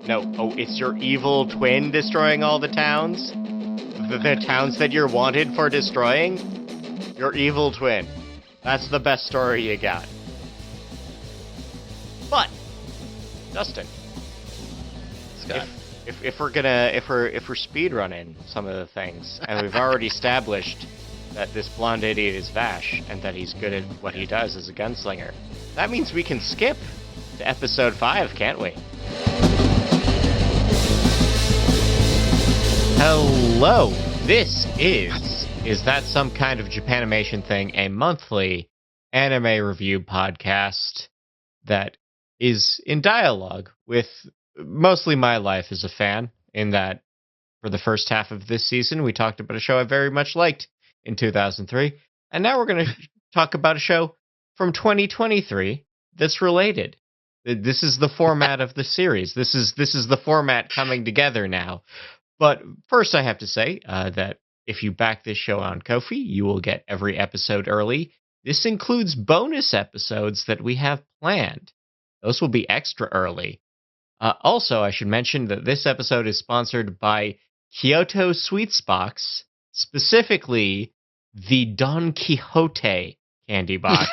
No, oh, it's your evil twin destroying all the towns? The towns that you're wanted for destroying? Your evil twin. That's the best story you got. But, Justin, Scott. if we're speedrunning some of the things, and we've already established that this blonde idiot is Vash, and that he's good at what he does as a gunslinger, that means we can skip to episode 5, can't we? Hello, this is That Some Kind of Japanimation Thing, a monthly anime review podcast that is in dialogue with mostly my life as a fan, in that for the first half of this season, we talked about a show I very much liked in 2003, and now we're going to talk about a show from 2023 that's related. This is the format of the series. This is the format coming together now. But first, I have to say that if you back this show on Ko-fi, you will get every episode early. This includes bonus episodes that we have planned. Those will be extra early. Also, I should mention that this episode is sponsored by Kyoto Sweets Box, specifically the Don Quixote candy box.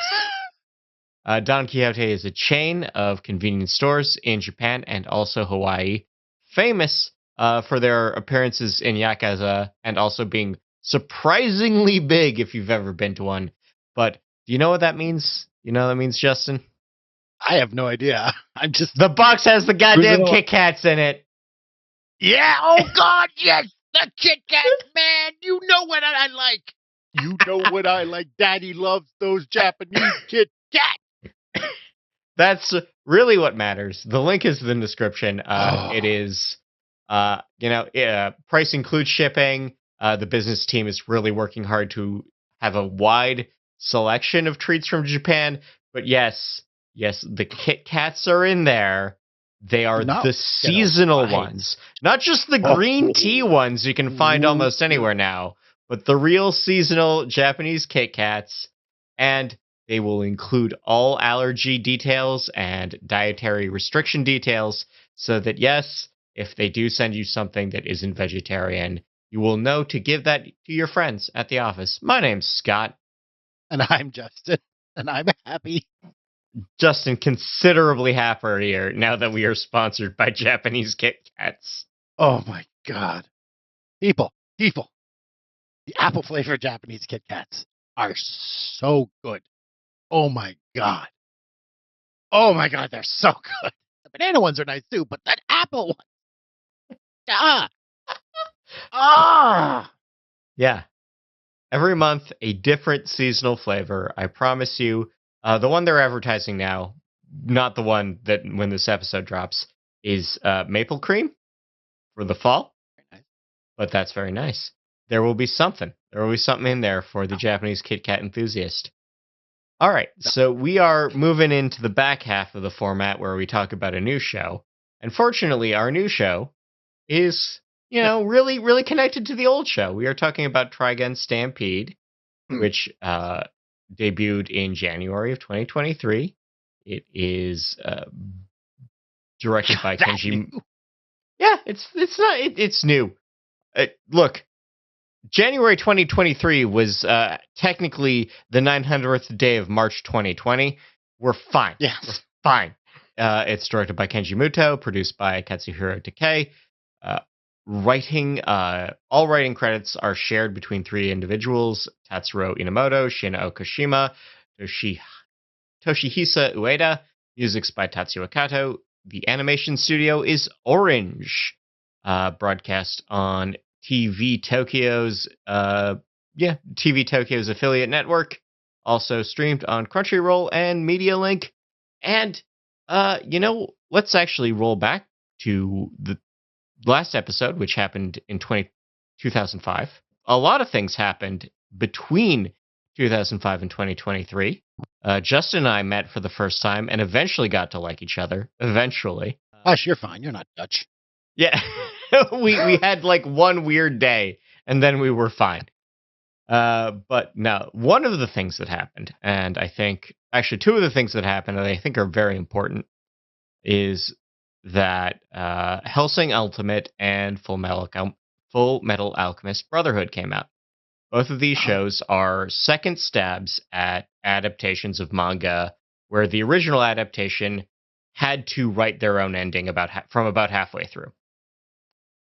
Don Quixote is a chain of convenience stores in Japan and also Hawaii, famous for their appearances in Yakuza and also being surprisingly big if you've ever been to one. But do you know what that means? You know what that means, Justin? I have no idea. I'm just... The box has the goddamn Kit Kats in it. Yeah, oh God, yes! The Kit Kat, man! You know what I like! You know what I like. Daddy loves those Japanese Kit Kats! That's really what matters. The link is in the description. It is... price includes shipping. The business team is really working hard to have a wide selection of treats from Japan. But yes, the Kit Kats are in there. They are the seasonal ones. Not just the green tea ones you can find almost anywhere now, but the real seasonal Japanese Kit Kats. And they will include all allergy details and dietary restriction details so that, yes, if they do send you something that isn't vegetarian, you will know to give that to your friends at the office. My name's Scott. And I'm Justin. And I'm happy. Justin, considerably happier now that we are sponsored by Japanese Kit Kats. Oh my God. People. The apple-flavored Japanese Kit Kats are so good. Oh my God. They're so good. The banana ones are nice too, but that apple one. Yeah. Every month, a different seasonal flavor. I promise you. The one they're advertising now, not the one that when this episode drops, is maple cream for the fall. Nice. But that's very nice. There will be something. There will be something in there for the Japanese Kit Kat enthusiast. All right, so we are moving into the back half of the format where we talk about a new show. And fortunately, our new show is, really, really connected to the old show. We are talking about Trigun Stampede, which debuted in January of 2023. It is directed by Kenji. Yeah, it's new. Look, January 2023 was technically the 900th day of March 2020. We're fine. Yeah, we're fine. It's directed by Kenji Muto, produced by Katsuhiro Takei. All writing credits are shared between 3 individuals: Tatsuro Inamoto, Shina Okushima, Toshihisa Ueda. Music's by Tatsuya Kato. The animation studio is Orange. Broadcast on TV Tokyo's affiliate network. Also streamed on Crunchyroll and MediaLink. And let's actually roll back to the last episode, which happened in 2005. A lot of things happened between 2005 and 2023. Justin and I met for the first time and eventually got to like each other. Eventually. Gosh, you're fine. You're not Dutch. Yeah. we had like one weird day and then we were fine. But now, one of the things that happened, and I think, actually 2 of the things that happened that I think are very important, is that Hellsing Ultimate and Full Metal Alchemist Brotherhood came out. Both of these shows are second stabs at adaptations of manga, where the original adaptation had to write their own ending from about halfway through.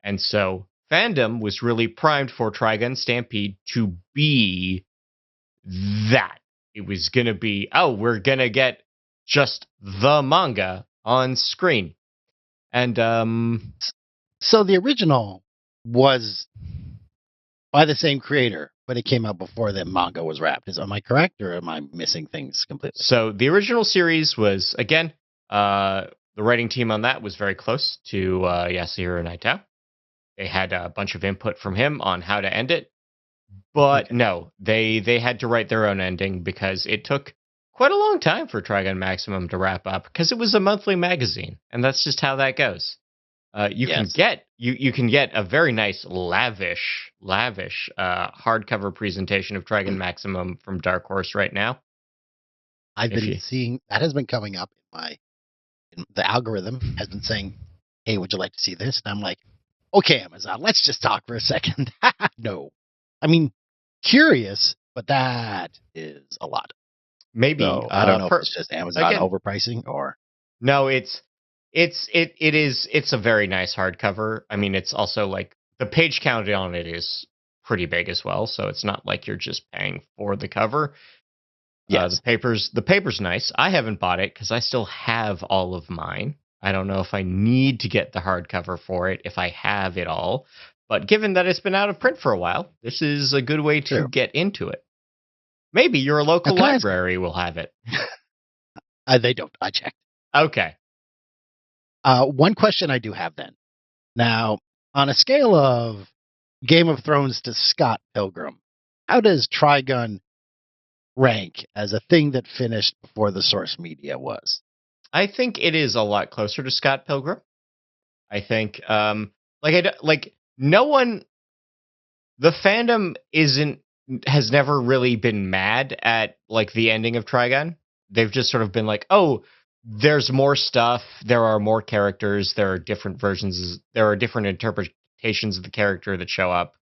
And so fandom was really primed for Trigun Stampede to be that. It was going to be, we're going to get just the manga on screen. And so the original was by the same creator, but it came out before the manga was wrapped. Am I correct, or am I missing things completely? So the original series was, again, the writing team on that was very close to Yasuhiro Naito. They had a bunch of input from him on how to end it. But no, they had to write their own ending because it took quite a long time for Trigun Maximum to wrap up because it was a monthly magazine, and that's just how that goes. You can get a very nice lavish hardcover presentation of Trigun Maximum from Dark Horse right now. I've been seeing that has been coming up in the algorithm has been saying, "Hey, would you like to see this?" And I'm like, "Okay, Amazon, let's just talk for a second." No, I mean, curious, but that is a lot. Maybe I don't know if it's just Amazon overpricing or no. It's a very nice hardcover. I mean, it's also like the page count on it is pretty big as well, so it's not like you're just paying for the cover. Yes. The paper's nice. I haven't bought it because I still have all of mine. I don't know if I need to get the hardcover for it if I have it all. But given that it's been out of print for a while, this is a good way to get into it. Maybe your local library will have it. They don't. I checked. Okay. One question I do have then. Now, on a scale of Game of Thrones to Scott Pilgrim, how does Trigun rank as a thing that finished before the source media was? I think it is a lot closer to Scott Pilgrim. I think, no one, the fandom has never really been mad at like the ending of Trigun. They've just sort of been like, oh, there's more stuff. There are more characters. There are different versions. There are different interpretations of the character that show up.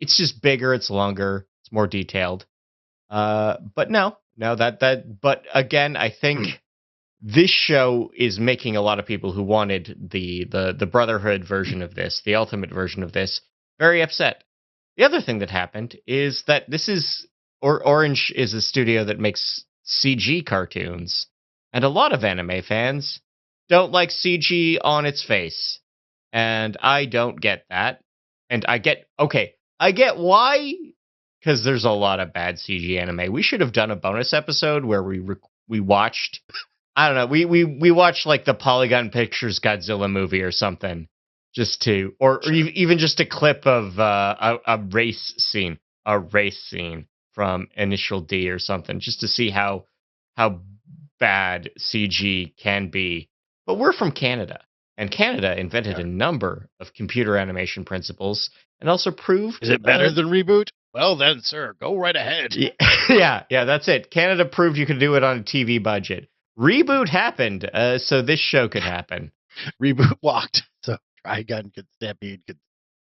It's just bigger. It's longer. It's more detailed. But but again, I think this show is making a lot of people who wanted the Brotherhood version of this, the Ultimate version of this, very upset. The other thing that happened is that Orange is a studio that makes CG cartoons, and a lot of anime fans don't like CG on its face, and I don't get that. And I get why. Because there's a lot of bad CG anime. We should have done a bonus episode where we watched, I don't know, we watched like the Polygon Pictures Godzilla movie or something, or even just a clip of a race scene from Initial D or something, just to see how bad CG can be. But we're from Canada, and Canada invented a number of computer animation principles and also proved. Is it better than Reboot? Well then, sir, go right ahead. Yeah, that's it. Canada proved you could do it on a TV budget. Reboot happened, so this show could happen. Reboot walked, so Trigun could Stampede could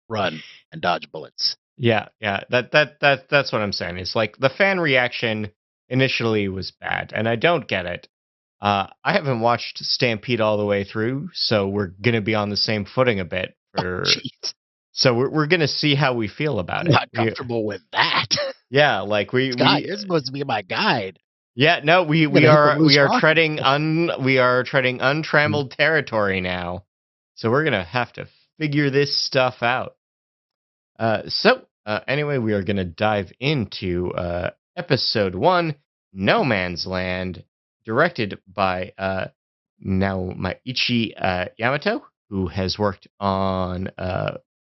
run and dodge bullets. Yeah. That's what I'm saying. It's like the fan reaction initially was bad, and I don't get it. I haven't watched Stampede all the way through, so we're gonna be on the same footing a bit. So we're gonna see how we feel about it. I'm not comfortable with that. Yeah, like Scott, you're supposed to be my guide. Yeah, no, we are treading untrammeled territory now. So we're gonna have to figure this stuff out. Anyway, we are gonna dive into episode 1, No Man's Land, directed by Naomaichi Yamato, who has worked on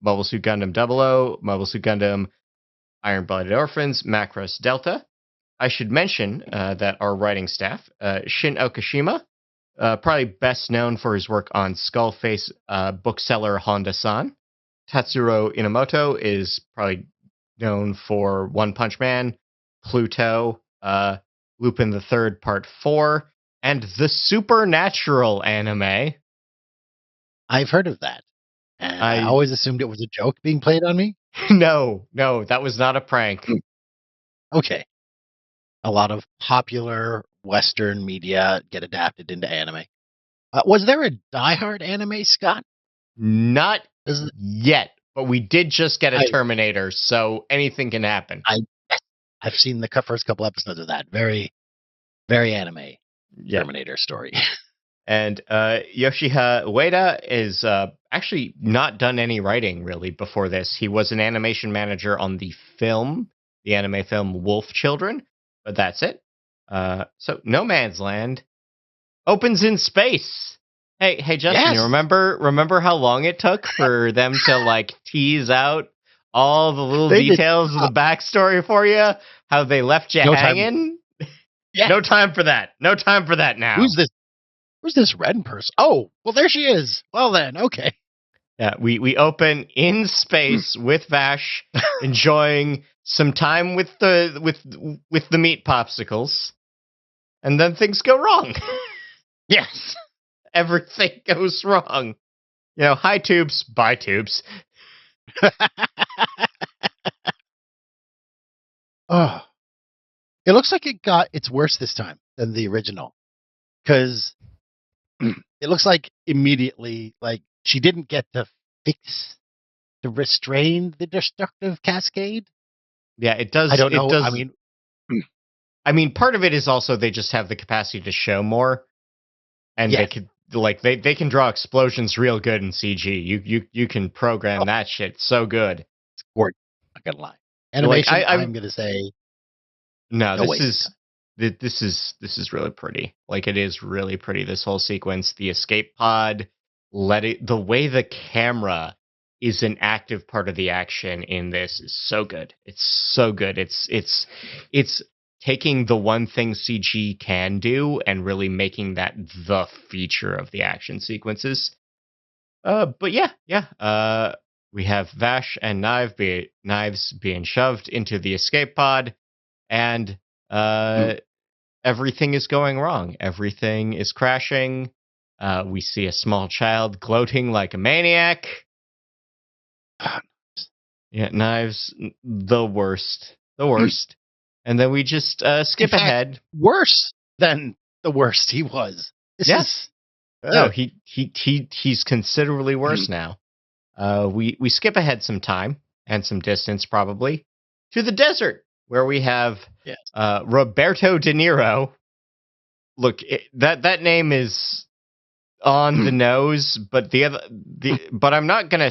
Mobile Suit Gundam 00, Mobile Suit Gundam Iron-Blooded Orphans, Macross Delta. I should mention that our writing staff, Shin Okashima, probably best known for his work on Skullface bookseller Honda-san. Tatsuro Inamoto is probably known for One Punch Man, Pluto, Lupin the Third Part 4, and the Supernatural anime. I've heard of that. And I I always assumed it was a joke being played on me. no, that was not a prank. Okay. A lot of popular Western media get adapted into anime. Was there a Die Hard anime, Scott? Not Is it- yet, but we did just get a I, Terminator, so anything can happen. I've seen the first couple episodes of that. Very, very anime Yeah. Terminator story. And Yoshiha Ueda is actually not done any writing really before this. He was an animation manager on the anime film Wolf Children, but that's it. So No Man's Land opens in space. Hey, Justin, Yes. you remember how long it took for them to like tease out all the little details of the backstory for you? How they left you hanging? Yeah. No time for that. No time for that now. Who's this? Who's this red person? Oh, well, there she is. Well, then, okay. Yeah, we open in space with Vash enjoying some time with the meat popsicles, and then things go wrong. Yes. Everything goes wrong. You know, high tubes, bye tubes. Oh, it looks like it's worse this time than the original, because it looks like immediately, like she didn't get to restrain the destructive cascade. Yeah, it does. I don't know. Does, I mean, part of it is also they just have the capacity to show more, and they could they can draw explosions real good in CG. You can program that shit so good. It's gorgeous. Not gonna lie, animation. I'm gonna say no. This is really pretty. Like, it is really pretty. This whole sequence, the escape pod, the way the camera is an active part of the action in this is so good. It's so good. It's taking the one thing CG can do and really making that the feature of the action sequences. But yeah. We have Vash and Knives being shoved into the escape pod, and everything is going wrong. Everything is crashing. We see a small child gloating like a maniac. Yeah, Knives, the worst. And then we just skip ahead. Worse than the worst he was. No, he's considerably worse now. We skip ahead some time and some distance, probably, to the desert, where we have Roberto De Niro. Look, that name is on the nose, but but I'm not gonna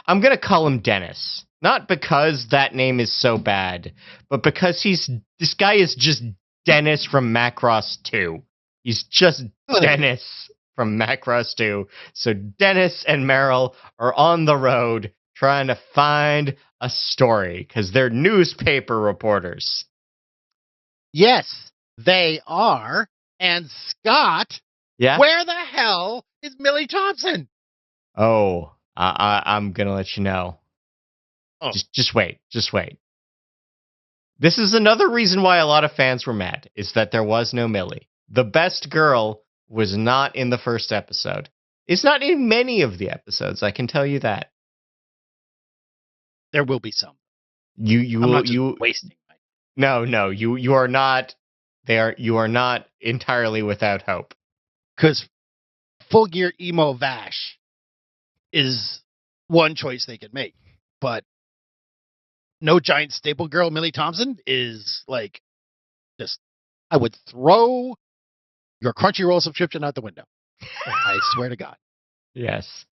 I'm gonna call him Dennis. Not because that name is so bad, but because this guy is just Dennis from Macross 2. He's just Dennis from Macross 2. So Dennis and Meryl are on the road trying to find a story because they're newspaper reporters. Yes, they are. And Scott, where the hell is Millie Thompson? Oh, I'm gonna let you know. Oh. Just wait. This is another reason why a lot of fans were mad, is that there was no Millie. The best girl was not in the first episode. It's not in many of the episodes, I can tell you that. There will be some. You wasting. No, you are not. You are not entirely without hope. Because Full Gear Emo Vash is one choice they could make, but no giant staple girl Millie Thompson is like, I would throw your Crunchyroll subscription out the window. I swear to God. Yes,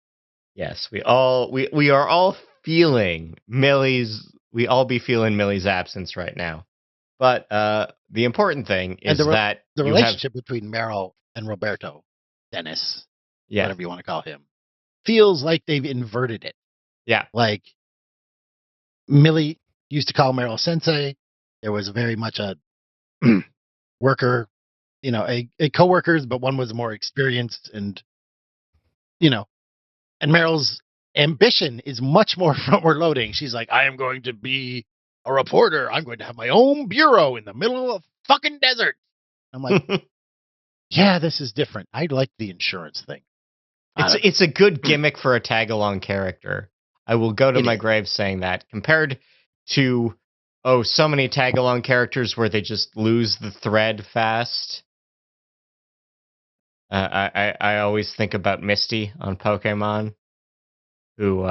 we are all feeling Millie's. We all be feeling Millie's absence right now. But the important thing is that the relationship between Meryl and Roberto, Dennis, whatever you want to call him, feels like they've inverted it. Yeah. Like, Millie used to call Meryl Sensei. There was very much a worker, a co-workers, but one was more experienced, and Meryl's ambition is much more front-ward loading. She's like, I am going to be a reporter. I'm going to have my own bureau in the middle of fucking desert. I'm like, yeah, this is different. I like the insurance thing. It's a good gimmick for a tag-along character. I will go to my grave saying that. Compared to, so many tag-along characters where they just lose the thread fast. I always think about Misty on Pokemon, who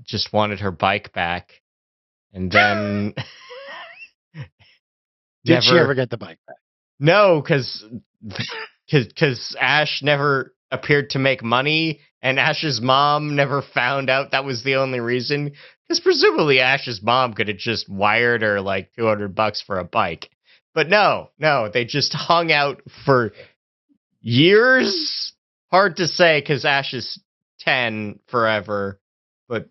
just wanted her bike back, and then Did she ever get the bike back? No, because Ash never appeared to make money, and Ash's mom never found out that was the only reason. Because presumably Ash's mom could have just wired her like $200 for a bike, but no, they just hung out for years. Hard to say because Ash is 10 forever, but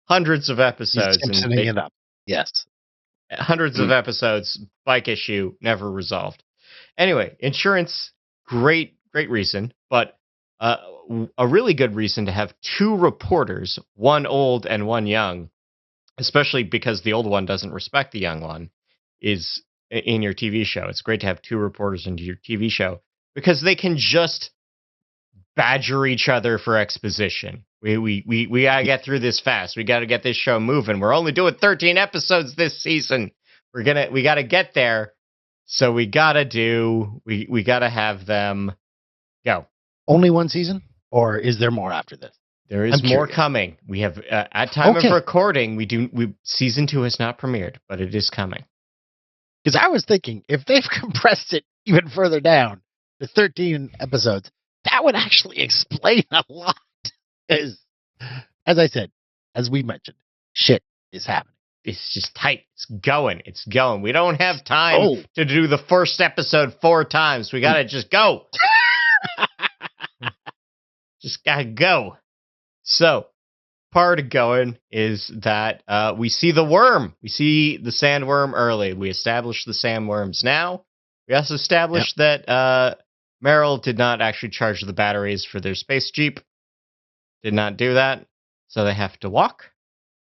hundreds of episodes. He's Simpsoning it up. Yes. Hundreds of episodes, bike issue, never resolved. Anyway, insurance, great reason, but a really good reason to have two reporters, one old and one young, especially because the old one doesn't respect the young one, is in your TV show. It's great to have two reporters in your TV show because they can just badger each other for exposition. We gotta get through this fast. We gotta get this show moving. We're only doing 13 episodes this season. We gotta get there. So we gotta have them go. Only one season, or is there more after this? There is more coming. We have at time of recording. Season 2 has not premiered, but it is coming. Because I was thinking if they've compressed it even further down to 13 episodes, that would actually explain a lot. As I said, as we mentioned, shit is happening. It's just tight. It's going. We don't have time to do the first episode 4 times. We gotta just go. Just gotta go. So, part of going is that we see the worm. We see the sandworm early. We establish the sandworms now. We also established that Meryl did not actually charge the batteries for their space jeep. Did not do that, so they have to walk.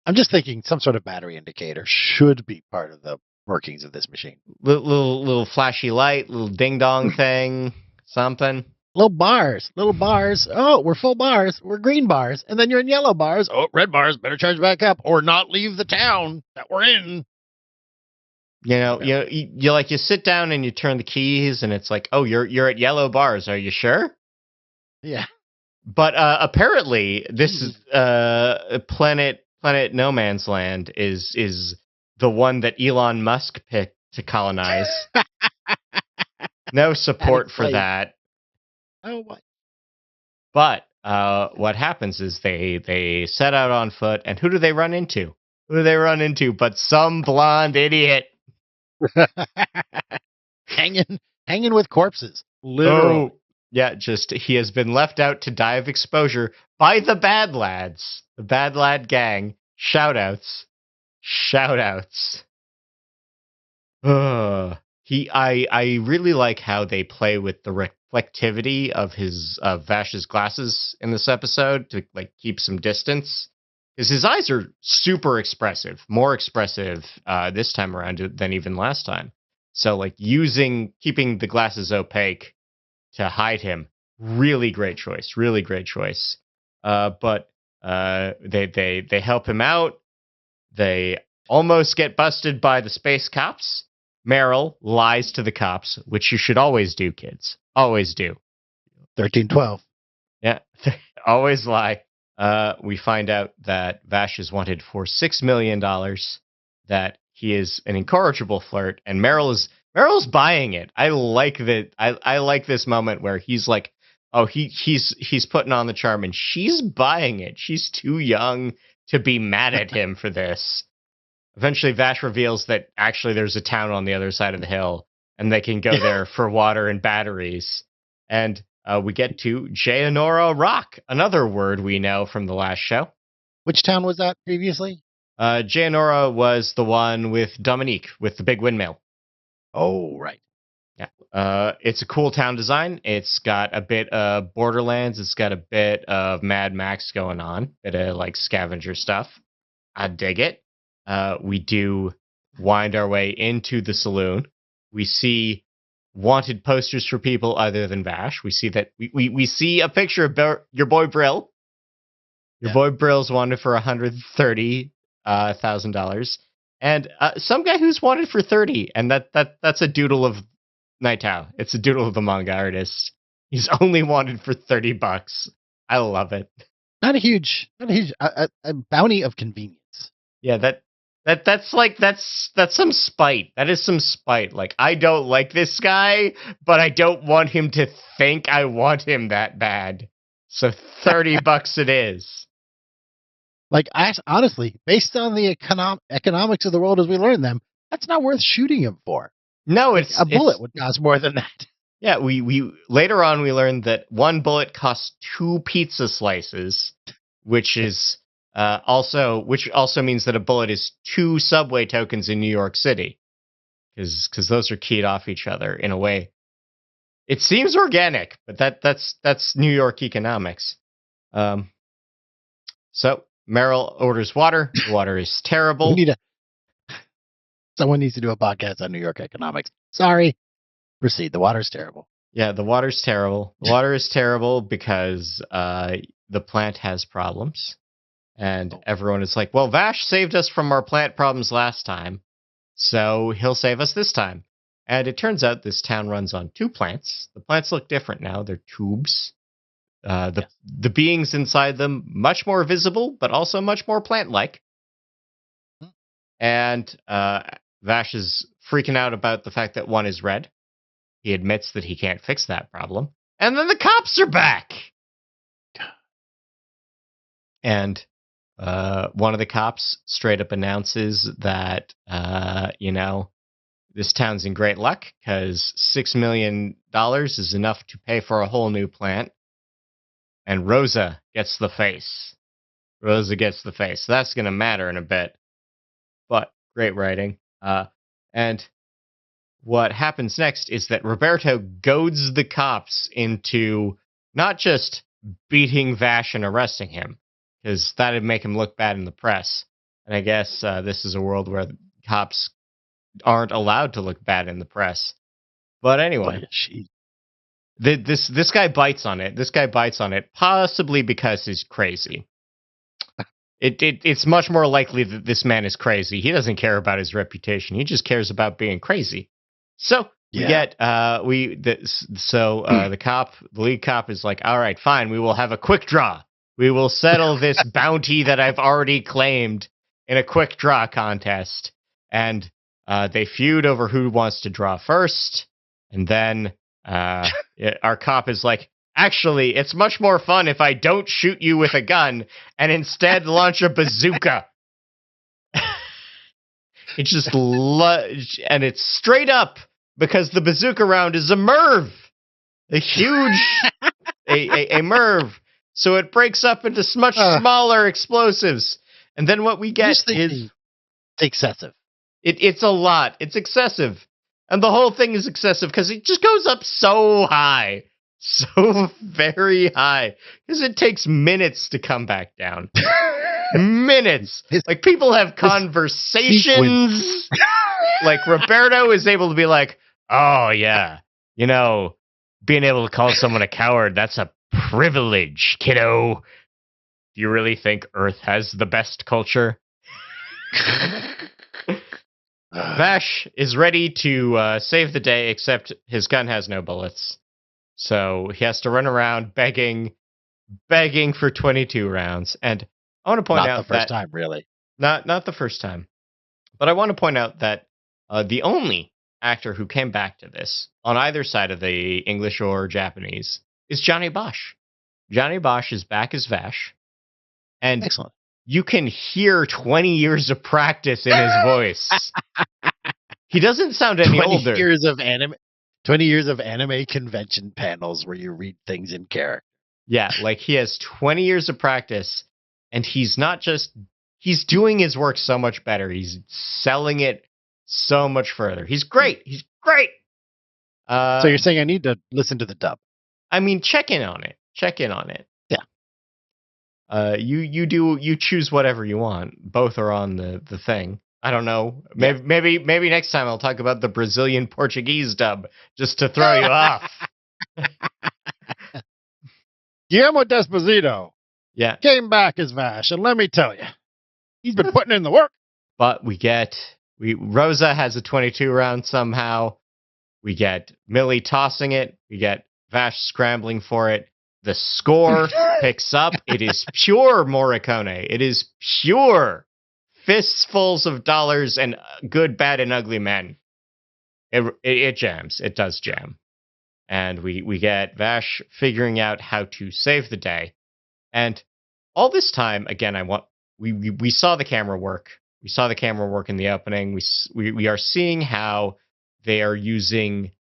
I'm just thinking some sort of battery indicator should be part of the workings of this machine. Little flashy light, little ding-dong thing, something. Little bars. Oh, we're full bars. We're green bars. And then you're in yellow bars. Oh, red bars. Better charge back up or not leave the town that we're in. You sit down and you turn the keys and it's like, oh, you're at yellow bars. Are you sure? Yeah. But apparently this is Planet No Man's Land is the one that Elon Musk picked to colonize. No support for that. Oh, what? But what happens is they set out on foot, and who do they run into? But some blonde idiot. hanging with corpses. Literally. Oh, yeah, he has been left out to die of exposure by the Bad Lads. The Bad Lad gang. Shoutouts. I really like how they play with the reflectivity of Vash's glasses in this episode to keep some distance. Because his eyes are super expressive, more expressive this time around than even last time. So keeping the glasses opaque to hide him, really great choice. But they help him out. They almost get busted by the space cops. Meryl lies to the cops, which you should always do, kids. Always do. 13-12. Yeah, always lie. We find out that Vash is wanted for $6 million, that he is an incorrigible flirt, and Meryl's buying it. I like that. I like this moment where he's like, oh, he's putting on the charm, and she's buying it. She's too young to be mad at him for this. Eventually, Vash reveals that actually there's a town on the other side of the hill, and they can go there for water and batteries. And we get to Jayanora Rock, another word we know from the last show. Which town was that previously? Jayanora was the one with Dominique, with the big windmill. Oh, right. Yeah. It's a cool town design. It's got a bit of Borderlands. It's got a bit of Mad Max going on. Bit of scavenger stuff. I dig it. We do wind our way into the saloon. We see wanted posters for people other than Vash. We see that we see a picture of your boy Brill. Your boy Brill's wanted for $130,000, and some guy who's wanted for 30, and that's a doodle of Naitao. It's a doodle of the manga artist. He's only wanted for $30. I love it. Not a huge a bounty of convenience. Yeah, that's some spite. That is some spite. Like, I don't like this guy, but I don't want him to think I want him that bad. So $30 it is. Like, honestly, based on the economics of the world as we learn them, that's not worth shooting him for. No, like, a bullet would cost more than that. Yeah, we later on we learned that one bullet costs 2 pizza slices, which is also means that a bullet is 2 subway tokens in New York City, because those are keyed off each other in a way. It seems organic, but that's New York economics. So Meryl orders water. The water is terrible. Someone needs to do a podcast on New York economics. Sorry. Proceed. The water's terrible. Yeah, the water's terrible. The water is terrible because the plant has problems. And everyone is like, well, Vash saved us from our plant problems last time, so he'll save us this time. And it turns out this town runs on 2 plants. The plants look different now. They're tubes. The beings inside them, much more visible, but also much more plant-like. And Vash is freaking out about the fact that one is red. He admits that he can't fix that problem. And then the cops are back! And one of the cops straight up announces that, this town's in great luck because $6 million is enough to pay for a whole new plant. And Rosa gets the face. That's going to matter in a bit. But great writing. And what happens next is that Roberto goads the cops into not just beating Vash and arresting him, because that'd make him look bad in the press. And I guess this is a world where the cops aren't allowed to look bad in the press. But anyway, this guy bites on it. Possibly because he's crazy. It's much more likely that this man is crazy. He doesn't care about his reputation. He just cares about being crazy. So we get the lead cop is like, all right, fine, we will have a quick draw. We will settle this bounty that I've already claimed in a quick draw contest. And they feud over who wants to draw first. And then our cop is like, actually, it's much more fun if I don't shoot you with a gun and instead launch a bazooka. It's just and it's straight up because the bazooka round is a MIRV, a huge a MIRV. So it breaks up into much smaller explosives. And then what we get is excessive. It's a lot. It's excessive. And the whole thing is excessive because it just goes up so high. So very high. Because it takes minutes to come back down. Minutes. Like, people have conversations. Like, Roberto is able to be like, oh, yeah, being able to call someone a coward, that's a privilege, kiddo. Do you really think Earth has the best culture? Vash is ready to save the day, except his gun has no bullets. So he has to run around begging for 22 rounds. And I want to point out that... Not the first time, really. Not the first time. But I want to point out that the only actor who came back to this, on either side of the English or Japanese, is Johnny Bosch. Johnny Bosch is back as Vash. And excellent. You can hear 20 years of practice in his voice. He doesn't sound any older. 20 years of anime convention panels where you read things in character. Yeah, like he has 20 years of practice, and he's doing his work so much better. He's selling it so much further. He's great. So you're saying I need to listen to the dub? I mean, check in on it. Yeah. You choose whatever you want. Both are on the thing. I don't know. Maybe next time I'll talk about the Brazilian Portuguese dub just to throw you off. Guillermo Desposito Yeah. came back as Vash, and let me tell you, he's been putting in the work. But Rosa has a 22 round somehow. We get Millie tossing it. We get Vash scrambling for it. The score picks up. It is pure Morricone. It is pure fistfuls of dollars and good, bad, and ugly men. It jams. It does jam. And we get Vash figuring out how to save the day. And all this time, again, we saw the camera work. We saw the camera work in the opening. We are seeing how they are using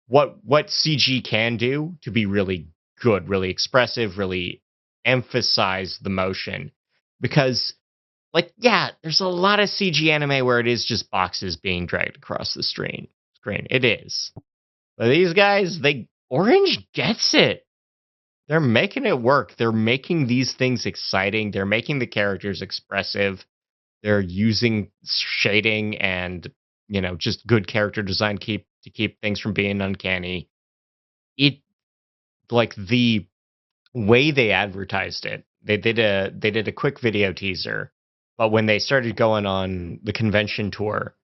what CG can do to be really good, really expressive, really emphasize the motion. Because, like, yeah, there's a lot of CG anime where it is just boxes being dragged across the screen. It is. But these guys, Orange gets it. They're making it work. They're making these things exciting. They're making the characters expressive. They're using shading and, just good character design to keep things from being uncanny. The way they advertised it, they did a quick video teaser, but when they started going on the convention tour,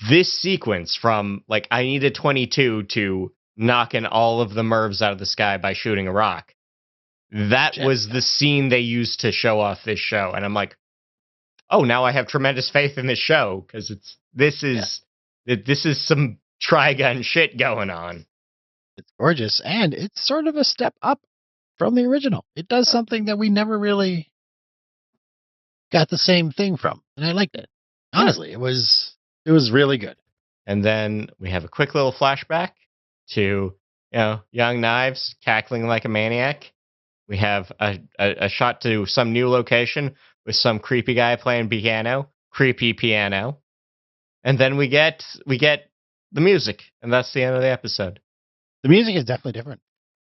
this sequence from like I need a 22 to knocking all of the Mervs out of the sky by shooting a rock, that was the scene they used to show off this show, and I'm like, oh, now I have tremendous faith in this show because this is some Trigun shit going on. It's gorgeous, and it's sort of a step up from the original. It does something that we never really got the same thing from, and I liked it. Honestly, it was really good. And then we have a quick little flashback to Young Knives cackling like a maniac. We have a shot to some new location with some creepy guy playing creepy piano, and then we get the music, and that's the end of the episode. The music is definitely different.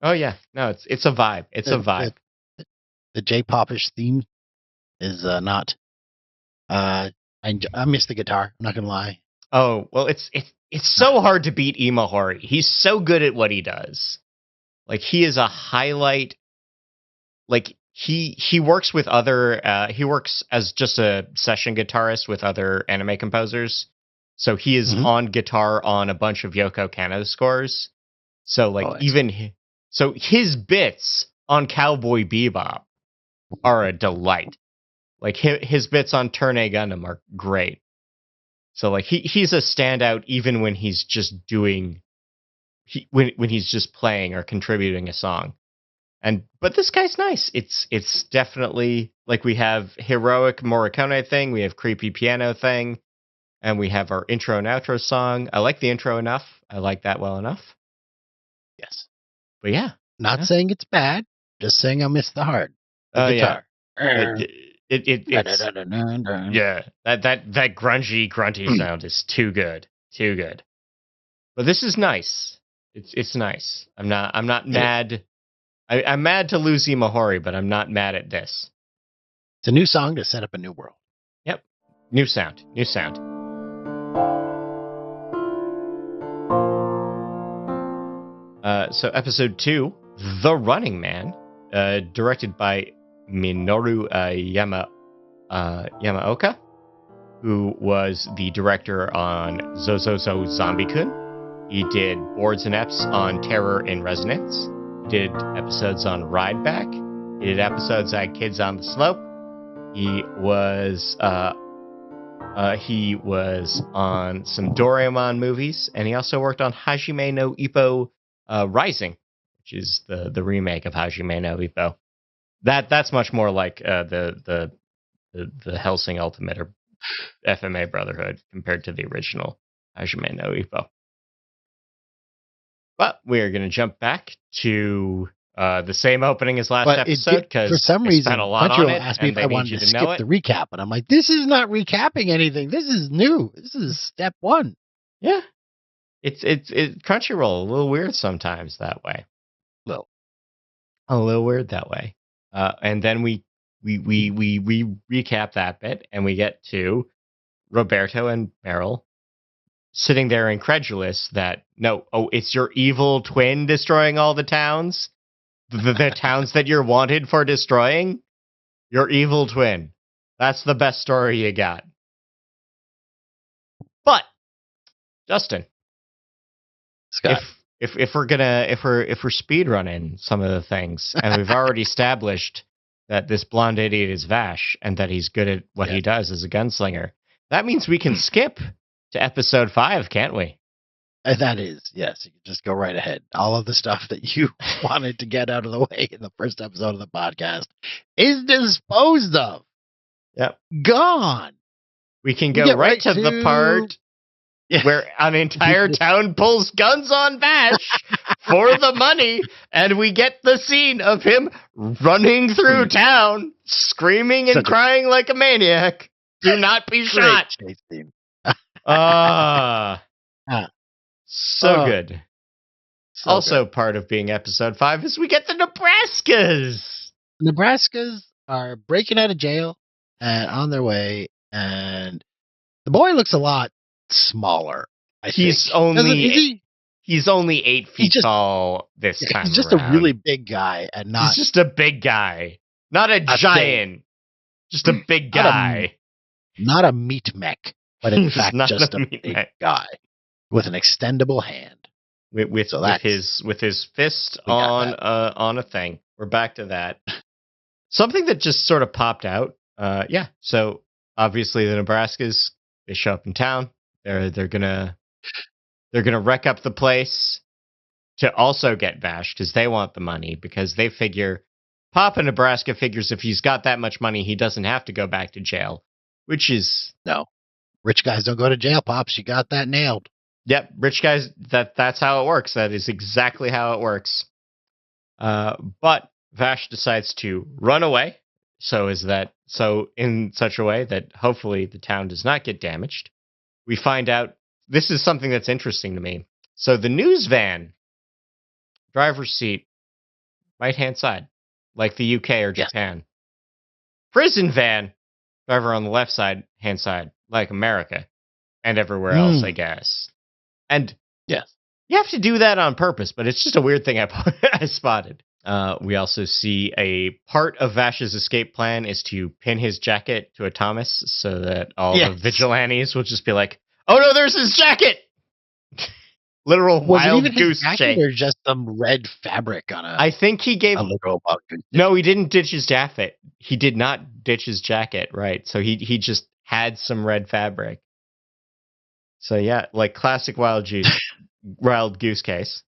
Oh yeah, no, it's a vibe. It's a vibe. The J-popish theme is not. I miss the guitar. I'm not gonna lie. Oh well, it's so hard to beat Imahori. He's so good at what he does. Like he is a highlight. Like he works with other. He works as just a session guitarist with other anime composers. So he is on guitar on a bunch of Yoko Kanno scores. So so his bits on Cowboy Bebop are a delight. Like his bits on Turn A Gundam are great. So like he's a standout even when he's just when he's just playing or contributing a song. But this guy's nice. It's definitely like we have heroic Morricone thing, we have creepy piano thing, and we have our intro and outro song. I like the intro enough. I like that well enough. Yes. But yeah. Not saying it's bad, just saying I miss the heart. The guitar. It's yeah. That grunty sound is too good. Too good. But this is nice. It's nice. I'm not mad. I'm mad to lose Imahori, but I'm not mad at this. It's a new song to set up a new world. Yep. New sound. So episode 2, The Running Man, directed by Minoru Yamaoka, who was the director on Zozozo Zombie-kun. He did boards and eps on Terror in Resonance. He did episodes on Ride Back. He did episodes on Kids on the Slope. He was on some Doraemon movies, and he also worked on Hajime no Ippo Rising, which is the remake of Hajime no Ippo. That's much more like the Hellsing Ultimate or FMA Brotherhood compared to the original Hajime no Ippo. But we are going to jump back to the same opening as last episode because for some reason Crunchyroll asked me if I wanted to skip the recap, and I'm like, this is not recapping anything. This is new. This is step 1. Yeah, it's Crunchyroll a little weird sometimes that way. Well, a little weird that way. And then we we recap that bit, and we get to Roberto and Meryl sitting there incredulous that it's your evil twin destroying all the towns, the towns that you're wanted for destroying. Your evil twin. That's the best story you got. But Justin, Scott. if we're speed running some of the things, and we've already established that this blonde idiot is Vash and that he's good at what he does as a gunslinger, that means we can skip to episode 5, can't we? That is, yes. You can just go right ahead. All of the stuff that you wanted to get out of the way in the first episode of the podcast is disposed of. Yep. Gone. We can go right to the part where an entire town pulls guns on Vash for the money, and we get the scene of him running through town, screaming and crying like a maniac. Do not be shot. So good. So also good. Part of being episode 5 is we get the Nebraskas. Nebraskas are breaking out of jail and on their way, and the boy looks a lot smaller. He's only 8 feet tall this time. He's just around. A really big guy, and he's just a big guy, not a giant, just a big guy, not a meat mech, but in fact just a big guy with an extendable hand. With his fist on a thing. We're back to that. Something that just sort of popped out. So obviously the Nebraskas, they show up in town. They're gonna wreck up the place to also get Vash because they want the money, because they figure Papa Nebraska figures if he's got that much money, he doesn't have to go back to jail. Which is no. Rich guys don't go to jail, Pops. You got that nailed. Yep, rich guys, that's how it works. That is exactly how it works. But Vash decides to run away. So in such a way that hopefully the town does not get damaged. We find out, this is something that's interesting to me. So the news van, driver's seat, right-hand side, like the UK or Japan. Yes. Prison van, driver on the left side, hand side, like America and everywhere else, I guess. And yes, you have to do that on purpose, but it's just a weird thing I spotted. We also see a part of Vash's escape plan is to pin his jacket to a Thomas so that all the vigilantes will just be like, "Oh no, there's his jacket!" Literal wild goose chase. Or just some red fabric on a. I think he gave. A literal no, he didn't ditch his jacket. He did not ditch his jacket, right? So he just had some red fabric. So yeah, like classic wild goose case.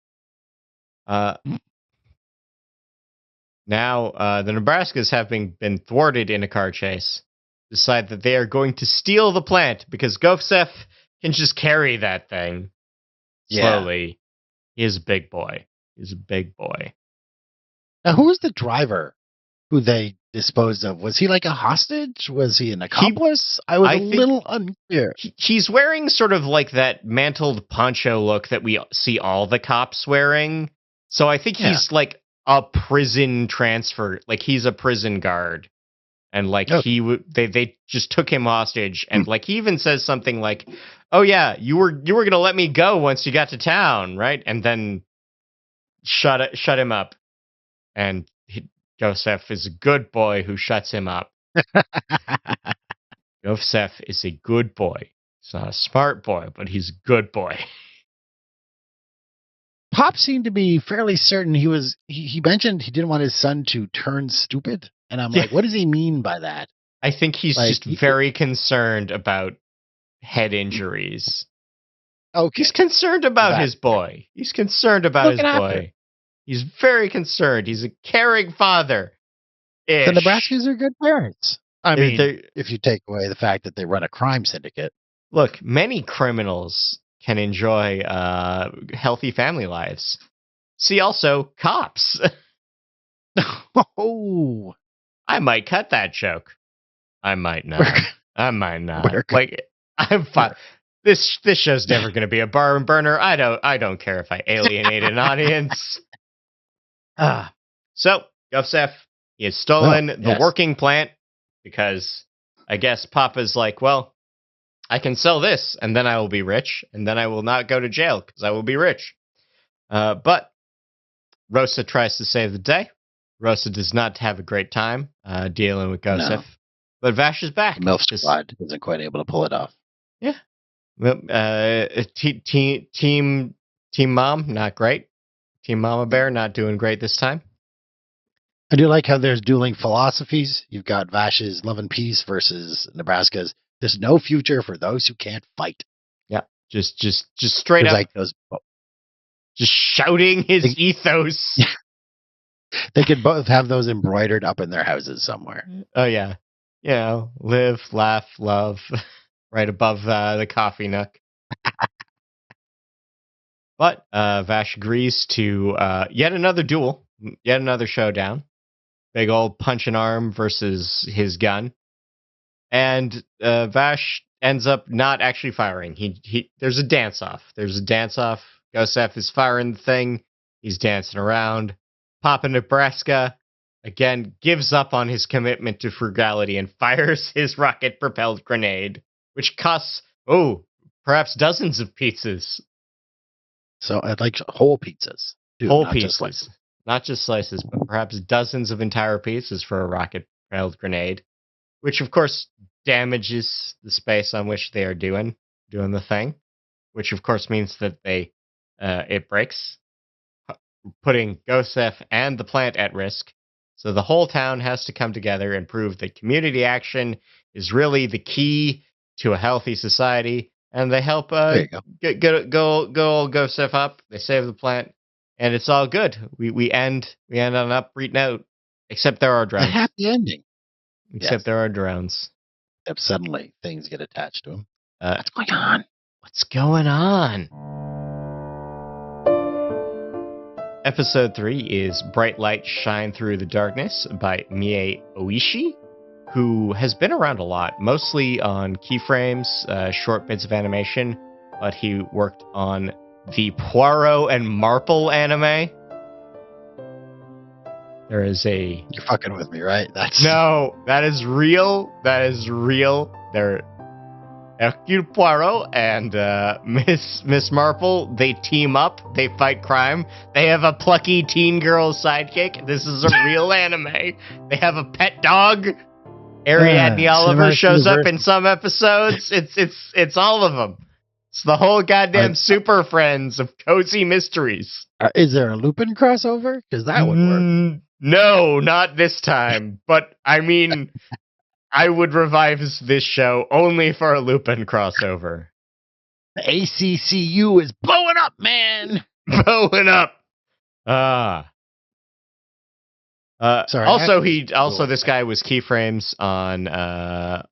Now, the Nebraskas, having been thwarted in a car chase, decide that they are going to steal the plant because Govsef can just carry that thing slowly. He is a big boy. He's a big boy. Now, who was the driver who they disposed of? Was he like a hostage? Was he an accomplice? I was a little unclear. He's wearing sort of like that mantled poncho look that we see all the cops wearing. So I think he's like a prison transfer, like he's a prison guard, and like they just took him hostage, and like he even says something like, "Oh yeah, you were gonna let me go once you got to town, right?" And then shut him up, and Joseph is a good boy who shuts him up. Joseph is a good boy. He's not a smart boy, but he's a good boy. Pop seemed to be fairly certain he mentioned he didn't want his son to turn stupid. And I'm like, what does he mean by that? I think he's just very concerned about head injuries. Okay. He's concerned about his boy. He's concerned about his boy. He's very concerned. He's a caring father. The Nebraskas are good parents. I mean, if you take away the fact that they run a crime syndicate. Look, many criminals can enjoy healthy family lives. See also cops. Oh, I might cut that joke. I might not. I might not. Like, I'm fine. This show's never going to be a barn burner. I don't care if I alienate an audience. So Govsef, He has stolen the yes. working plant because I guess Papa's like, well, I can sell this and then I will be rich and then I will not go to jail because I will be rich. But Rosa tries to save the day. Rosa does not have a great time dealing with Gosef. No. But Vash is back. The MILF squad isn't quite able to pull it off. Yeah. Team Mom, not great. Team Mama Bear, not doing great this time. I do like how there's dueling philosophies. You've got Vash's Love and Peace versus Nebraska's There's no future for those who can't fight. Yeah, just straight up, like those, just shouting his ethos. They could both have those embroidered up in their houses somewhere. Oh yeah, live, laugh, love, right above the coffee nook. But Vash agrees to yet another duel, yet another showdown. Big old punch and arm versus his gun. And Vash ends up not actually firing. There's a dance-off. Gosef is firing the thing. He's dancing around. Papa Nebraska, again, gives up on his commitment to frugality and fires his rocket-propelled grenade, which costs, perhaps dozens of pizzas. So I'd like whole pizzas. Whole pizzas. Not just slices, but perhaps dozens of entire pieces for a rocket-propelled grenade, which of course damages the space on which they are doing the thing, which of course means that it breaks, putting Gosef and the plant at risk. So the whole town has to come together and prove that community action is really the key to a healthy society, and they help go Gosef up. They save the plant. And it's all good. We end on an upbeat note, except there are drones. A happy ending. Except there are drones. Except suddenly things get attached to them. What's going on? What's going on? Episode 3 is Bright Light Shine Through the Darkness by Mie Oishi, who has been around a lot, mostly on keyframes, short bits of animation, but he worked on the Poirot and Marple anime. There is a... You're fucking with me, right? No, that is real. They're Hercule Poirot and Miss Marple. They team up. They fight crime. They have a plucky teen girl sidekick. This is a real anime. They have a pet dog. Ariadne Oliver shows up in some episodes. It's all of them. It's the whole goddamn Super Friends of Cozy Mysteries. Is there a Lupin crossover? Because that would work. No, not this time. But, I mean, I would revive this show only for a Lupin crossover. The ACCU is blowing up, man! Blowing up! Sorry. This guy was keyframes on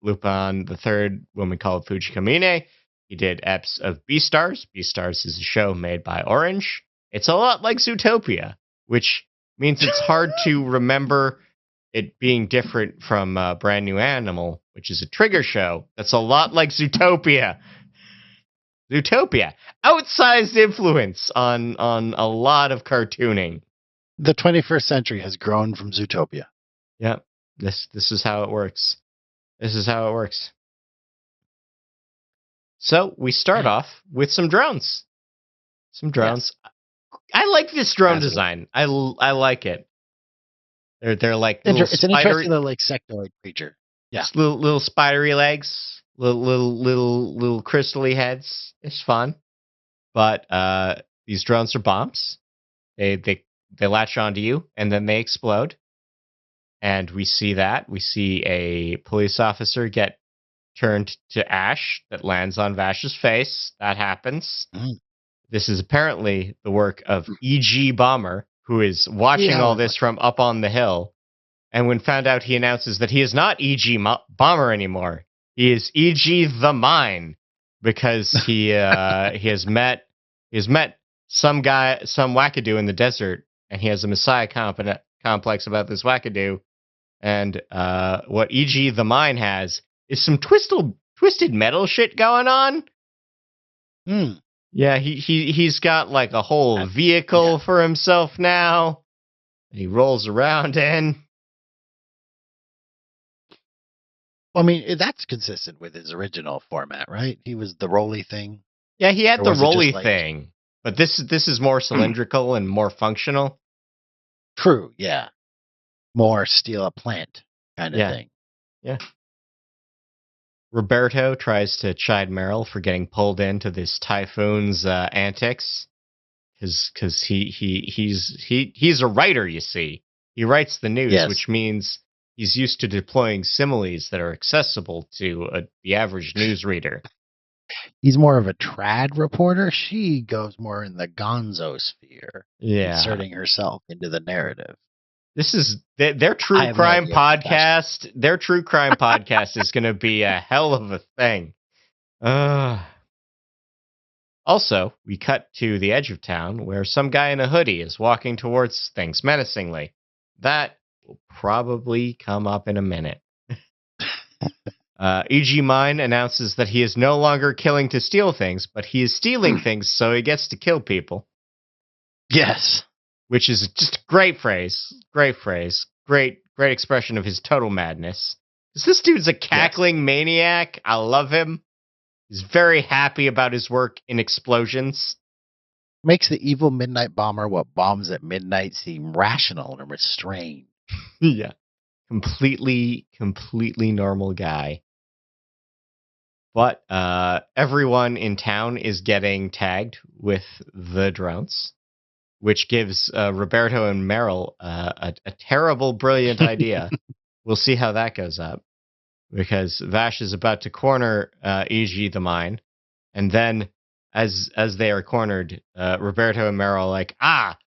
Lupin, the Third, Woman Called Fujikamine. He did eps of Beastars. Beastars is a show made by Orange. It's a lot like Zootopia, which means it's hard to remember it being different from Brand New Animal, which is a Trigger show that's a lot like Zootopia. Zootopia. Outsized influence on a lot of cartooning. The 21st century has grown from Zootopia. Yeah. This is how it works. So we start off with some drones. Yes. I like this drone design. I like it. They're like it's an interesting little like sectoid creature. Yeah, just little spidery legs, little crystally heads. It's fun, but these drones are bombs. They latch onto you and then they explode. And we see that. We see a police officer get turned to ash that lands on Vash's face. That happens. This is apparently the work of E.G. Bomber, who is watching all this from up on the hill. And when found out, he announces that he is not E.G. Bomber anymore. He is E.G. the Mine, because he has met some wackadoo in the desert, and he has a messiah complex about this wackadoo. And what E.G. the Mine has is some twisted metal shit going on. Yeah, he's got like a whole vehicle for himself now. He rolls around in. I mean, that's consistent with his original format, right? He was the roly thing. Yeah, he had Or the was it just roly like thing, but this is more cylindrical and more functional. true, yeah. More steal a plant kind of Yeah, thing. yeah. Roberto tries to chide Meryl for getting pulled into this typhoon's antics, because he's a writer. You see, he writes the news, Yes. which means he's used to deploying similes that are accessible to the average newsreader. He's more of a trad reporter. She goes more in the gonzo sphere, Yeah, inserting herself into the narrative. this is their I true have no crime idea what Vash podcast. Their true crime podcast is going to be a hell of a thing. Also, we cut to the edge of town where some guy in a hoodie is walking towards things menacingly. That will probably come up in a minute. E.G. Mine announces that he is no longer killing to steal things, but he is stealing things so he gets to kill people. Yes. Which is just a great phrase. Great phrase. Great expression of his total madness. Because this dude's a cackling maniac. I love him. He's very happy about his work in explosions. Makes the evil midnight bomber what bombs at midnight seem rational and restrained. Yeah. Completely normal guy. But everyone in town is getting tagged with the drones, which gives Roberto and Meryl a terrible, brilliant idea. We'll see how that goes up, because Vash is about to corner E.G. the mine, and then as they are cornered, Roberto and Meryl are like,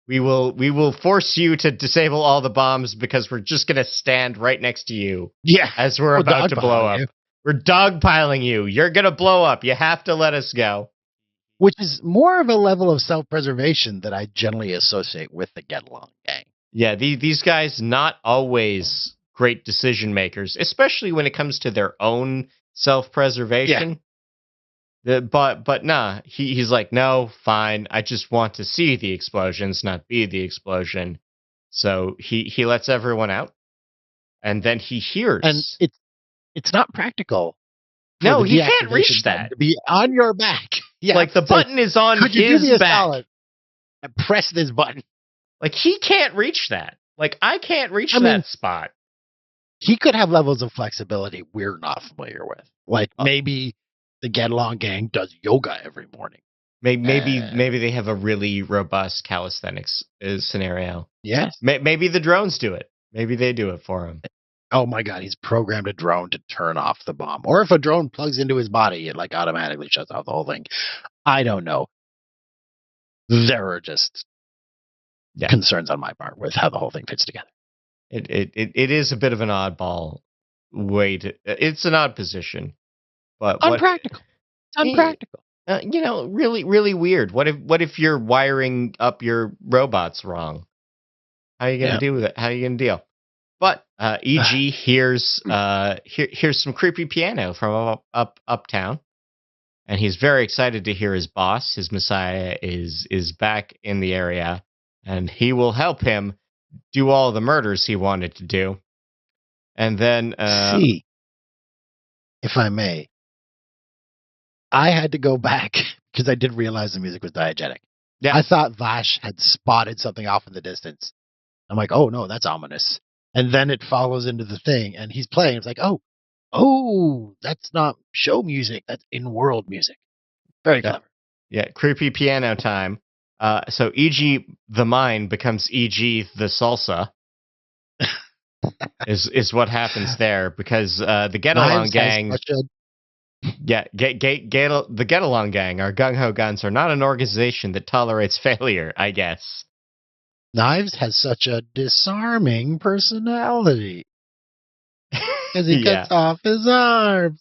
we will force you to disable all the bombs because we're just gonna stand right next to you. Yeah. As we're about to blow up. You. We're dogpiling you. You're gonna blow up. You have to let us go. Which is more of a level of self-preservation that I generally associate with the Get Along gang. Yeah, these guys not always great decision makers, especially when it comes to their own self-preservation. Yeah. But nah, he's like, no, fine. I just want to see the explosions, not be the explosion. So he lets everyone out, and then he hears. And it's not practical. No, he can't reach that. To be on your back. Yeah, like the button is on his back. Could you do me a solid and press this button? Like he can't reach that. Like I can't reach that spot. He could have levels of flexibility we're not familiar with. Like maybe the Get Along gang does yoga every morning. Maybe they have a really robust calisthenics scenario. Yes. Maybe the drones do it. Maybe they do it for him. Oh my God, he's programmed a drone to turn off the bomb. Or if a drone plugs into his body, it like automatically shuts off the whole thing. I don't know. There are just concerns on my part with how the whole thing fits together. It is a bit of an oddball way to. It's an odd position, but unpractical. It's unpractical. Really weird. What if you're wiring up your robots wrong? How are you gonna deal with it? How are you gonna deal? But E.G. hears some creepy piano from uptown, and he's very excited to hear his boss, his messiah, is back in the area, and he will help him do all the murders he wanted to do. And then, see, if I may, I had to go back because I did realize the music was diegetic. Yeah, I thought Vash had spotted something off in the distance. I'm like, oh no, that's ominous. And then it follows into the thing, and he's playing. It's like, oh, that's not show music. That's in-world music. Very clever. Yeah, creepy piano time. So E.G. the Mine becomes E.G. the Salsa. is what happens there, because the Get Along gang. The Get Along gang, our gung ho guns, are not an organization that tolerates failure, I guess. Knives has such a disarming personality because he cuts off his arms.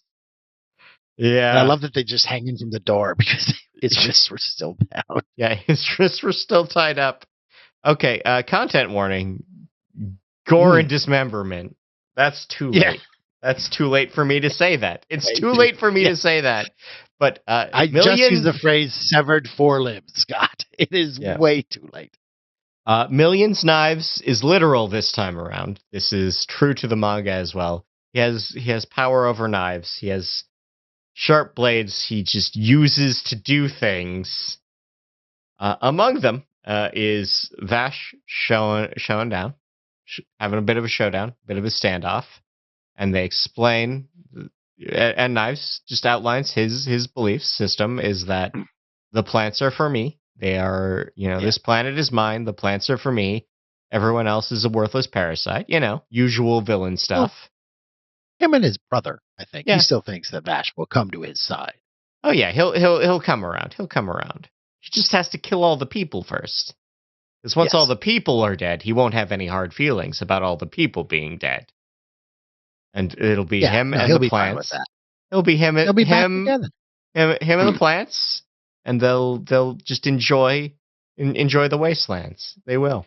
Yeah, and I love that they just hang him from the door because his wrists were still down. Yeah, his wrists were still tied up. Okay, content warning: gore and dismemberment. That's too late. That's too late for me to say that. It's too late for me to say that. But I just used the phrase "severed forelimbs," Scott. It is way too late. Millions Knives is literal this time around. This is true to the manga as well. He has power over knives. He has sharp blades he just uses to do things. Among them is Vash showing down, having a bit of a showdown, a bit of a standoff, and they explain. And Knives just outlines his belief system is that the plants are for me. They are, this planet is mine. The plants are for me. Everyone else is a worthless parasite. Usual villain stuff. Well, him and his brother, I think. Yeah. He still thinks that Vash will come to his side. Oh yeah, he'll come around. He'll come around. He just has to kill all the people first. Because once all the people are dead, he won't have any hard feelings about all the people being dead. And it'll be him and the plants. It'll be him and him and the plants, and they'll just enjoy the wastelands. They will.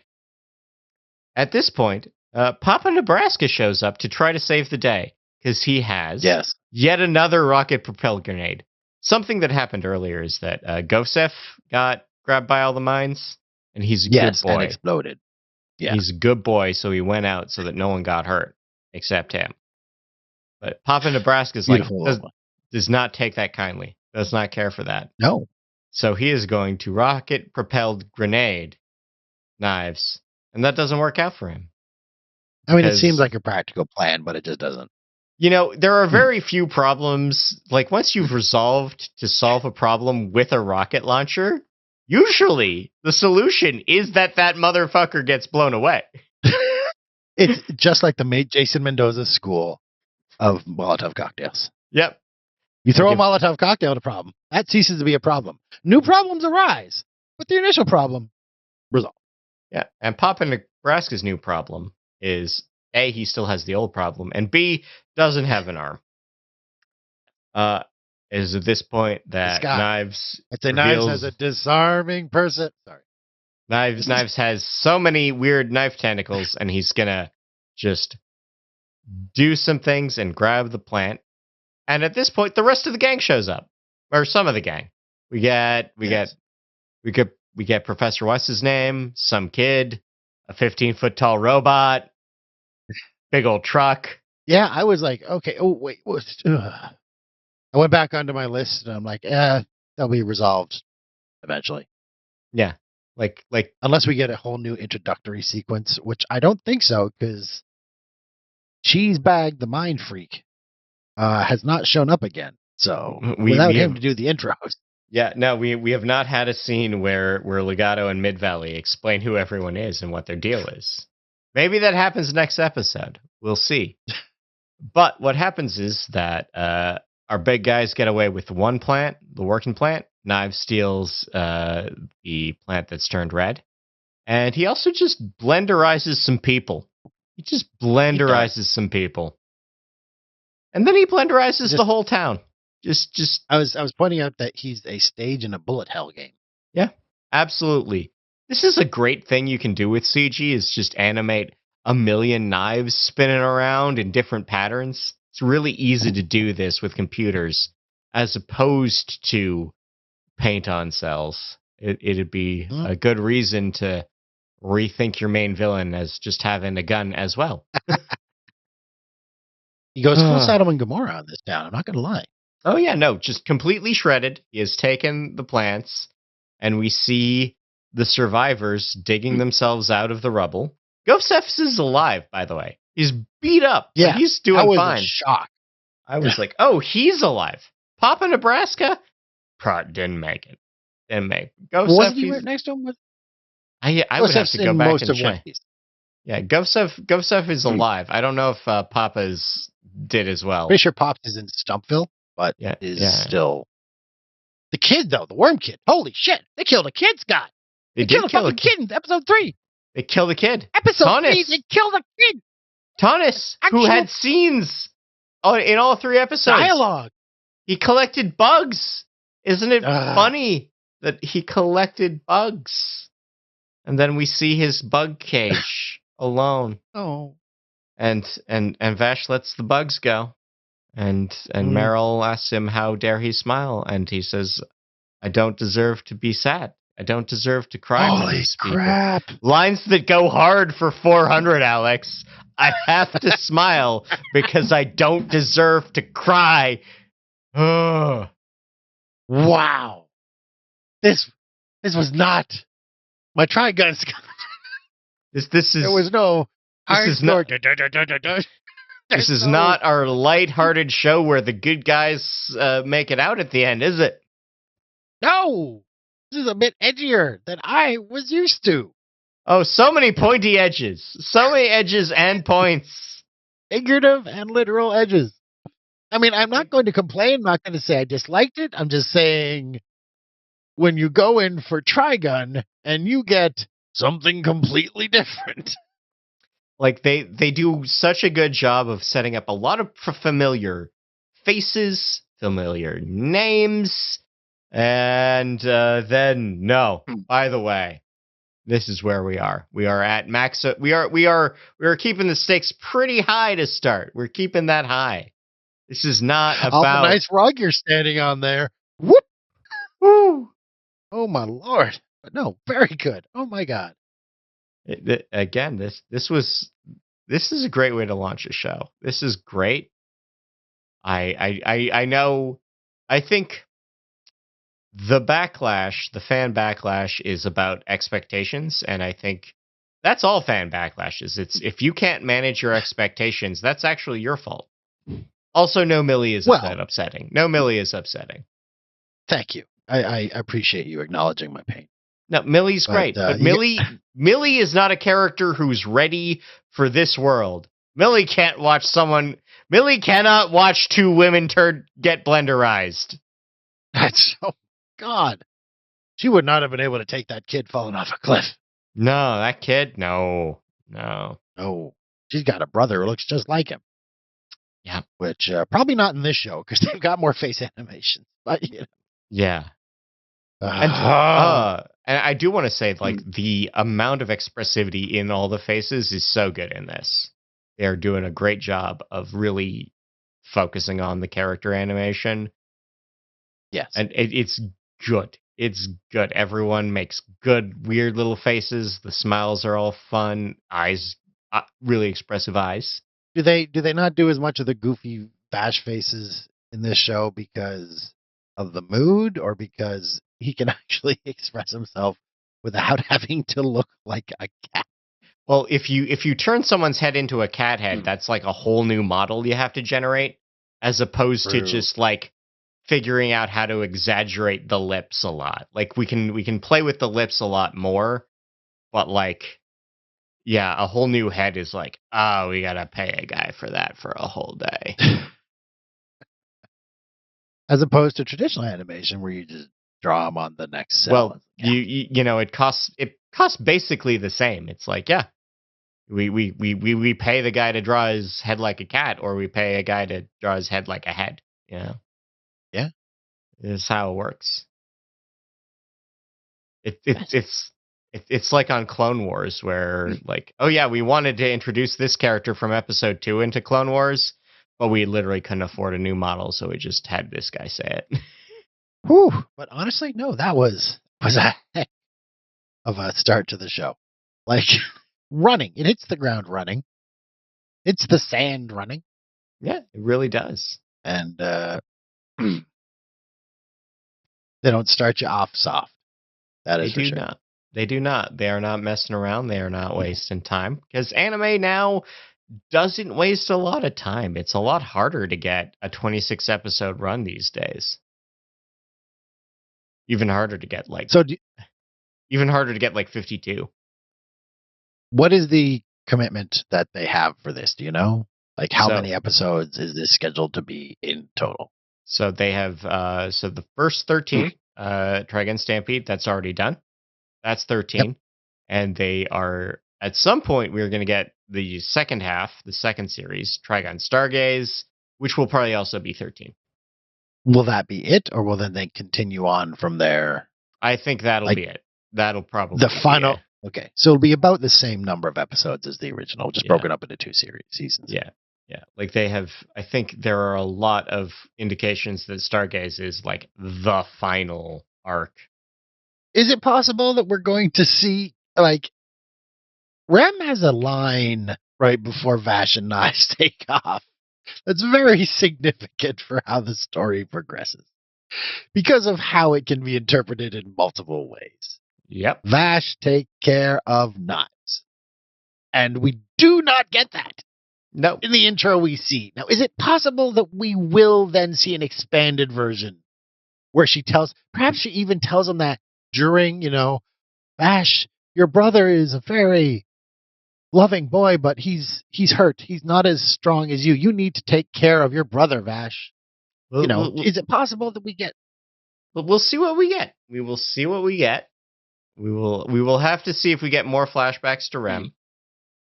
At this point, Papa Nebraska shows up to try to save the day because he has yet another rocket-propelled grenade. Something that happened earlier is that Gosef got grabbed by all the mines, and he's a good boy. And exploded. Yeah. He's a good boy, so he went out so that no one got hurt except him. But Papa Nebraska's does not take that kindly. Does not care for that. No. So he is going to rocket-propelled grenade Knives, and that doesn't work out for him. I mean, it seems like a practical plan, but it just doesn't. There are very few problems. Like, once you've resolved to solve a problem with a rocket launcher, usually the solution is that motherfucker gets blown away. It's just like the Jason Mendoza school of Molotov cocktails. Yep. You throw a Molotov cocktail at a problem, that ceases to be a problem. New problems arise, but the initial problem resolved. Yeah, and Papa Nebraska's new problem is A, he still has the old problem, and B, doesn't have an arm. Is at this point that Knives... I'd say Knives has a disarming person. Sorry. Knives has so many weird knife tentacles, and he's gonna just do some things and grab the plant. And at this point, the rest of the gang shows up, or some of the gang. We get Professor what's his name, some kid, a 15-foot tall robot, big old truck. Yeah, I was like, okay. Oh wait, I went back onto my list, and I'm like, that'll be resolved eventually. Yeah. Like unless we get a whole new introductory sequence, which I don't think so, because Cheesebag the Mind Freak has not shown up again. So without him to do the intros. Yeah, no, we have not had a scene where Legato and Mid-Valley explain who everyone is and what their deal is. Maybe that happens next episode. We'll see. But what happens is that our big guys get away with one plant, the working plant. Knives steals the plant that's turned red. And he also just blenderizes some people. He just blenderizes some people. And then he blenderizes the whole town. I was pointing out that he's a stage in a bullet hell game. Yeah, absolutely. This is a great thing you can do with CG is just animate a million knives spinning around in different patterns. It's really easy to do this with computers as opposed to paint on cells. It'd be a good reason to rethink your main villain as just having a gun as well. He goes full Sodom and Gomorrah on this town. I'm not going to lie. Oh, yeah, no, just completely shredded. He has taken the plants, and we see the survivors digging themselves out of the rubble. Gosef is alive, by the way. He's beat up. Yeah, he's doing fine. I was shocked. I was like, oh, he's alive. Papa Nebraska? Didn't make it. Gosef, wasn't he right next to him? I would have to go back and check. Yeah, Gosef is alive. I don't know if Papa's did as well. Pretty sure Pops is in Stumpville, but is still... The kid, though, the worm kid. Holy shit, they killed a kid, Scott. They killed a fucking kid in episode 3. They killed a kid. Episode 3, they killed a kid. Tanis, who had scenes in all 3 episodes. Dialogue. He collected bugs. Isn't it funny that he collected bugs? And then we see his bug cage alone. Oh. And Vash lets the bugs go. And Meryl asks him, how dare he smile? And he says, I don't deserve to be sad. I don't deserve to cry. Holy crap. Lines that go hard for 400, Alex. I have to smile because I don't deserve to cry. Ugh. Wow. This was not my Trigun. This is There was no this is not this is not our lighthearted show where the good guys make it out at the end, is it? No. This is a bit edgier than I was used to. Oh, so many pointy edges. So many edges and points. Figurative and literal edges. I mean, I'm not going to complain. I'm not going to say I disliked it. I'm just saying when you go in for Trigun and you get something completely different. Like, they do such a good job of setting up a lot of familiar faces, familiar names, and then, no, by the way, this is where we are. We are at max. We are keeping the stakes pretty high to start. We're keeping that high. This is not about the nice rug you're standing on there. Whoop! Woo! Oh my lord! But no, very good. Oh my god! Again, this is a great way to launch a show. This is great. I know. I think the fan backlash is about expectations, and I think that's all fan backlash is. It's if you can't manage your expectations, that's actually your fault. Also, no Millie is upsetting. No Millie is upsetting. Thank you. I appreciate you acknowledging my pain. No, Millie's great, but Millie is not a character who's ready for this world. Millie cannot watch two women get blenderized. That's God. She would not have been able to take that kid falling off a cliff. No, that kid, no. Oh, she's got a brother who looks just like him. Yeah, which probably not in this show because they've got more face animations. But yeah. And I do want to say, like, the amount of expressivity in all the faces is so good in this. They're doing a great job of really focusing on the character animation. Yes. And it's good. It's good. Everyone makes good, weird little faces. The smiles are all fun. Eyes, really expressive eyes. Do they not do as much of the goofy Vash faces in this show because of the mood or because he can actually express himself without having to look like a cat? Well, if you turn someone's head into a cat head, that's like a whole new model you have to generate, as opposed to just like figuring out how to exaggerate the lips a lot. Like we can play with the lips a lot more, but like, yeah, a whole new head is like, oh, we gotta pay a guy for that for a whole day. As opposed to traditional animation where you just draw them on the next cell. Well, you know, it costs basically the same. It's like, yeah, we pay the guy to draw his head like a cat, or we pay a guy to draw his head like a head. You know? Yeah, this is how it works. It's like on Clone Wars where like, oh yeah, we wanted to introduce this character from episode 2 into Clone Wars, but we literally couldn't afford a new model, so we just had this guy say it. Whew. But honestly, no, that was a heck of a start to the show. Like running, it hits the ground running. It's the sand running. Yeah, it really does. And they don't start you off soft. That is for sure. Not. They do not. They are not messing around. They are not wasting time. Because anime now doesn't waste a lot of time. It's a lot harder to get a 26 episode run these days. Even harder to get like 52. What is the commitment that they have for this? Do you know? Like how many episodes is this scheduled to be in total? So they have the first 13, Trigun Stampede, that's already done. That's 13. Yep. And they are, at some point, we're going to get the second half, the second series, Trigun Stargaze, which will probably also be 13. Will that be it, or will then they continue on from there? I think that'll be it. That'll probably the final. It. Okay, so it'll be about the same number of episodes as the original, just broken up into 2 seasons. Yeah. Like they have, I think there are a lot of indications that Stargaze is like the final arc. Is it possible that we're going to see, like, Rem has a line right before Vash and Knives take off. That's very significant for how the story progresses because of how it can be interpreted in multiple ways. Yep. Vash take care of Knives. And we do not get that. No. In the intro we see. Now, is it possible that we will then see an expanded version where perhaps she even tells him that during, Vash, your brother is a very loving boy, but he's hurt. He's not as strong as you. You need to take care of your brother, Vash. Is it possible that we get? We'll see what we get. We will see what we get. We will have to see if we get more flashbacks to Rem.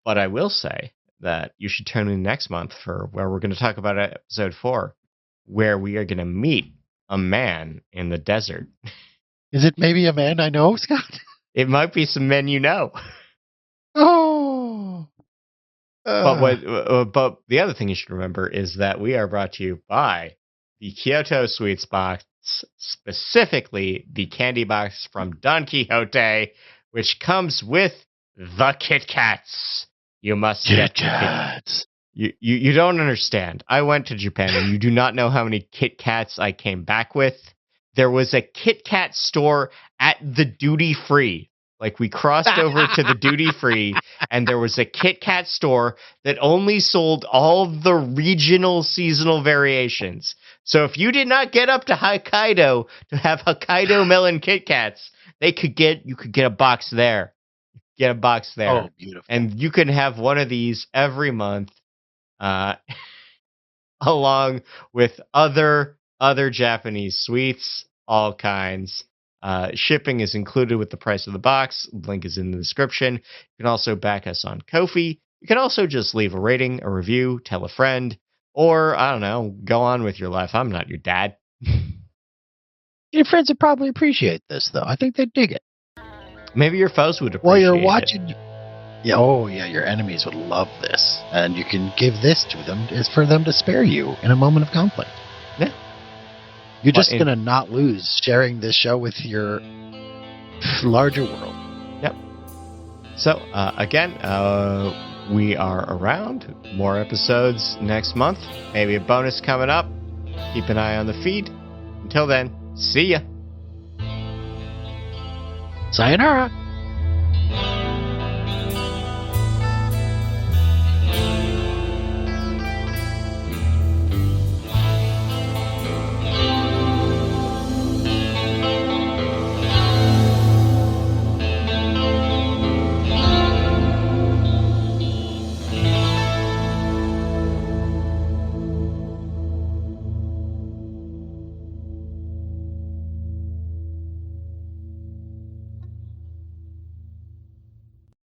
But I will say that you should tune in next month for where we're going to talk about episode 4, where we are going to meet a man in the desert. Is it maybe a man I know, Scott? It might be some men you know. Oh. But the other thing you should remember is that we are brought to you by the Kyoto Sweets box, specifically the candy box from Don Quixote, which comes with the Kit Kats. You must get Kit Kats. You don't understand. I went to Japan and you do not know how many Kit Kats I came back with. There was a Kit Kat store at the duty free. Like, we crossed over to the duty free and there was a Kit Kat store that only sold all the regional seasonal variations. So if you did not get up to Hokkaido to have Hokkaido melon Kit Kats, you could get a box there. Get a box there. Oh, beautiful. And you can have one of these every month, along with other Japanese sweets, all kinds. Shipping is included with the price of the box. Link is in the description. You can also back us on Ko-fi. You can also just leave a rating, a review, tell a friend, or, I don't know, go on with your life. I'm not your dad. Your friends would probably appreciate this, though. I think they'd dig it. Maybe your foes would appreciate it. While you're watching... Yeah, your enemies would love this. And you can give this to them is for them to spare you in a moment of conflict. Yeah. You're just going to not lose sharing this show with your larger world. Yep. So, again, we are around. More episodes next month. Maybe a bonus coming up. Keep an eye on the feed. Until then, see ya. Sayonara.